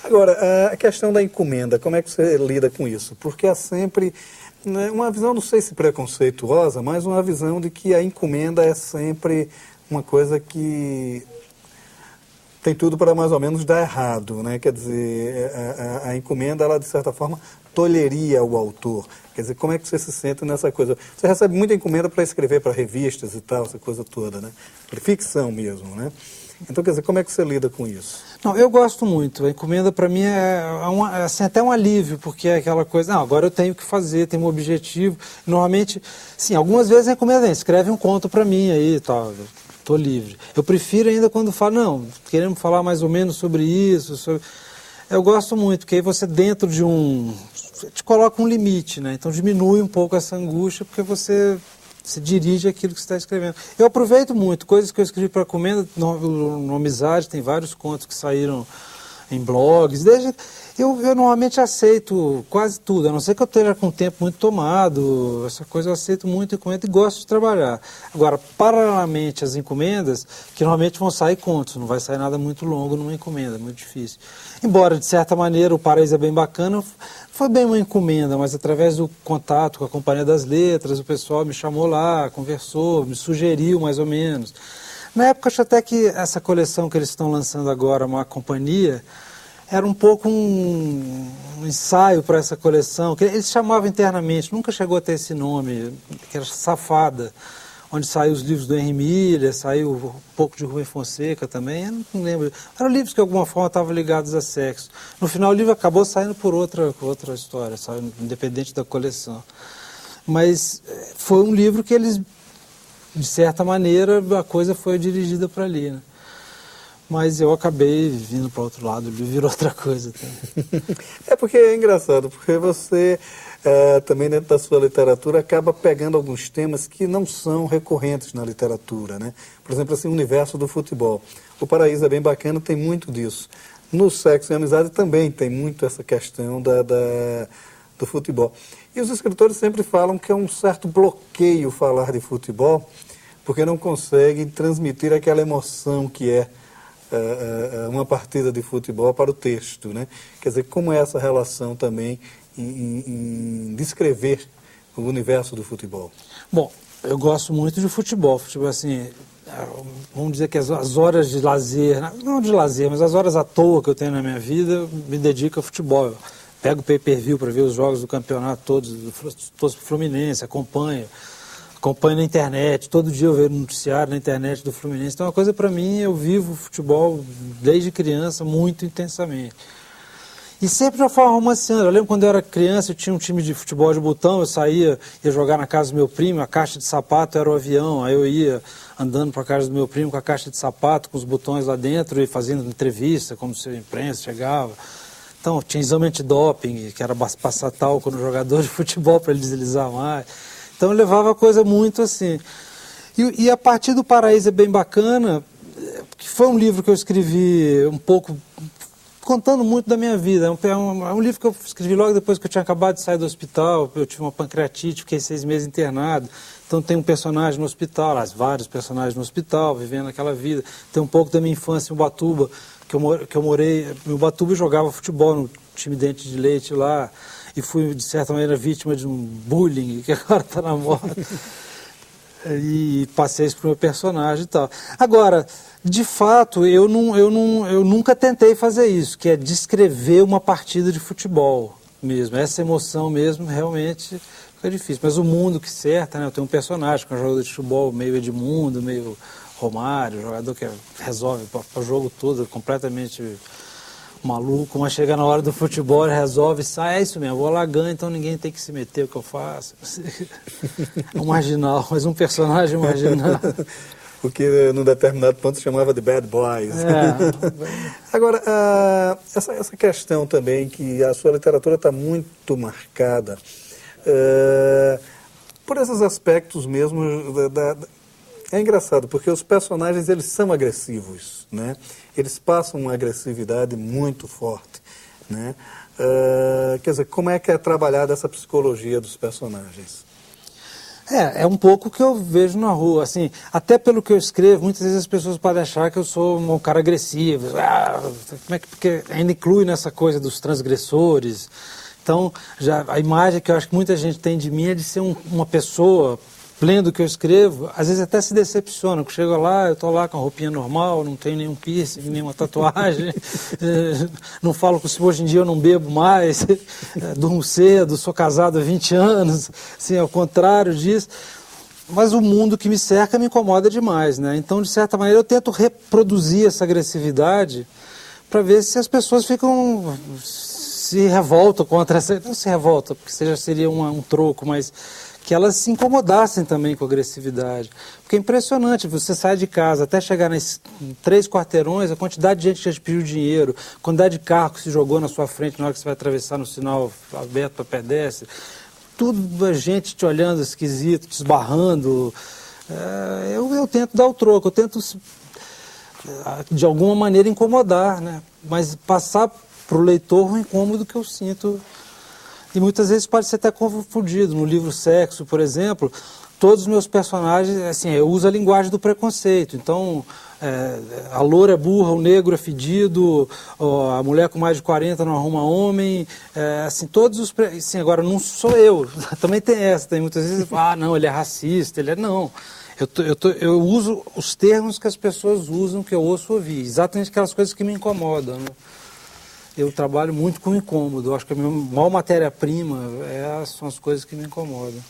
Agora, a questão da encomenda, como é que você lida com isso? Porque é sempre, né, uma visão, não sei se preconceituosa, mas uma visão de que a encomenda é sempre uma coisa que tem tudo para mais ou menos dar errado, né? Quer dizer, a encomenda, ela de certa forma tolheria o autor. Quer dizer, como é que você se sente nessa coisa? Você recebe muita encomenda para escrever para revistas e tal, essa coisa toda, né? Para ficção mesmo, né? Então, quer dizer, como é que você lida com isso? Não, eu gosto muito. A encomenda para mim é assim, até um alívio, porque é aquela coisa, não, agora eu tenho que fazer, tenho um objetivo. Normalmente, sim, algumas vezes a encomenda vem, escreve um conto para mim aí e tal. Estou livre. Eu prefiro ainda quando falo, não, queremos falar mais ou menos sobre isso. Eu gosto muito, porque aí você dentro de te coloca um limite, né? Então diminui um pouco essa angústia, porque você se dirige àquilo que você está escrevendo. Eu aproveito muito, coisas que eu escrevi para encomenda, no Amizade, tem vários contos que saíram em blogs. Eu normalmente aceito quase tudo, a não ser que eu esteja com o tempo muito tomado, essa coisa eu aceito muito encomenda e gosto de trabalhar. Agora, paralelamente às encomendas, que normalmente vão sair contos, não vai sair nada muito longo numa encomenda, muito difícil. Embora, de certa maneira, o Paraíso é Bem Bacana, foi bem uma encomenda, mas através do contato com a Companhia das Letras, o pessoal me chamou lá, conversou, me sugeriu mais ou menos. Na época, acho até que essa coleção que eles estão lançando agora, uma companhia, era um pouco um ensaio para essa coleção, que eles chamavam internamente, nunca chegou a ter esse nome, que era Safada, onde saiu os livros do Henry Miller, saiu um pouco de Rubem Fonseca também, eu não lembro. Eram livros que de alguma forma estavam ligados a sexo. No final o livro acabou saindo por outra história, saiu independente da coleção. Mas foi um livro que eles, de certa maneira, a coisa foi dirigida para ali, né? Mas eu acabei vindo para o outro lado, ele virou outra coisa. É porque é engraçado, porque você também dentro da sua literatura acaba pegando alguns temas que não são recorrentes na literatura, né? Por exemplo, assim, o universo do futebol. O Paraíso é Bem Bacana, tem muito disso. No Sexo e Amizade também tem muito essa questão do futebol. E os escritores sempre falam que é um certo bloqueio falar de futebol, porque não conseguem transmitir aquela emoção que é uma partida de futebol para o texto, né? Quer dizer, como é essa relação também em descrever o universo do futebol? Bom, eu gosto muito de futebol. Futebol, assim, vamos dizer que as horas de lazer, não de lazer, mas as horas à toa que eu tenho na minha vida, eu me dedico ao futebol. Eu pego o pay-per-view para ver os jogos do campeonato todos do Fluminense, acompanho na internet, todo dia eu vejo noticiário na internet do Fluminense. Então, uma coisa para mim, eu vivo futebol desde criança muito intensamente. E sempre de uma forma romanceando. Eu lembro quando eu era criança, eu tinha um time de futebol de botão, eu saía, ia jogar na casa do meu primo, a caixa de sapato era o avião, aí eu ia andando para a casa do meu primo com a caixa de sapato, com os botões lá dentro e fazendo entrevista, como se a imprensa chegava. Então, tinha exame antidoping, que era passar talco no jogador de futebol para ele deslizar mais. Então eu levava a coisa muito assim. E a partir do Paraíso é Bem Bacana, que foi um livro que eu escrevi um pouco contando muito da minha vida. É um livro que eu escrevi logo depois que eu tinha acabado de sair do hospital. Eu tive uma pancreatite, fiquei 6 meses internado. Então tem um personagem no hospital, vários personagens no hospital, vivendo aquela vida. Tem um pouco da minha infância em Ubatuba, que eu morei em Ubatuba e jogava futebol no time Dente de Leite lá. E fui, de certa maneira, vítima de um bullying, que agora está na moda. E passei isso para o meu personagem e tal. Agora, de fato, eu nunca tentei fazer isso, que é descrever uma partida de futebol mesmo. Essa emoção mesmo, realmente, fica difícil. Mas o mundo que certa, né? Eu tenho um personagem que é um jogador de futebol meio Edmundo, meio Romário, jogador que resolve para o jogo todo, completamente maluco, mas chega na hora do futebol, resolve, sai, é isso mesmo, vou Lagan, então ninguém tem que se meter o que eu faço. É um marginal, mas um personagem marginal. O que num determinado ponto se chamava de bad boys. Agora, essa questão também, que a sua literatura está muito marcada por esses aspectos mesmo é engraçado, porque os personagens, eles são agressivos, né? Eles passam uma agressividade muito forte, né? Quer dizer, como é que é trabalhada essa psicologia dos personagens? É um pouco o que eu vejo na rua, assim, até pelo que eu escrevo, muitas vezes as pessoas podem achar que eu sou um cara agressivo, como é que, porque ainda inclui nessa coisa dos transgressores. Então, já, a imagem que eu acho que muita gente tem de mim é de ser uma pessoa, lendo o que eu escrevo, às vezes até se decepciona, porque chega lá, eu estou lá com a roupinha normal, não tenho nenhum piercing, nenhuma tatuagem, não falo que hoje em dia eu não bebo mais, durmo cedo, sou casado há 20 anos, assim, ao contrário disso. Mas o mundo que me cerca me incomoda demais, né? Então, de certa maneira, eu tento reproduzir essa agressividade para ver se as pessoas se revoltam contra essa... Não se revoltam, porque já seria um troco, mas que elas se incomodassem também com a agressividade. Porque é impressionante, você sai de casa até chegar nas 3 quarteirões, a quantidade de gente que já te pediu dinheiro, a quantidade de carro que se jogou na sua frente na hora que você vai atravessar no sinal aberto para pedestre, tudo a gente te olhando esquisito, te esbarrando. Eu tento dar o troco, eu tento de alguma maneira incomodar, né? Mas passar para o leitor o incômodo que eu sinto. E muitas vezes pode ser até confundido. No livro Sexo, por exemplo, todos os meus personagens, assim, eu uso a linguagem do preconceito. Então, a loura é burra, o negro é fedido, a mulher com mais de 40 não arruma homem, assim, todos os... Assim, agora, não sou eu, também tem essa, tem muitas vezes, não, ele é racista, ele é... Não, eu uso os termos que as pessoas usam, que eu ouço ouvir, exatamente aquelas coisas que me incomodam, né? Eu trabalho muito com incômodo. Eu acho que a minha maior matéria-prima são as coisas que me incomodam.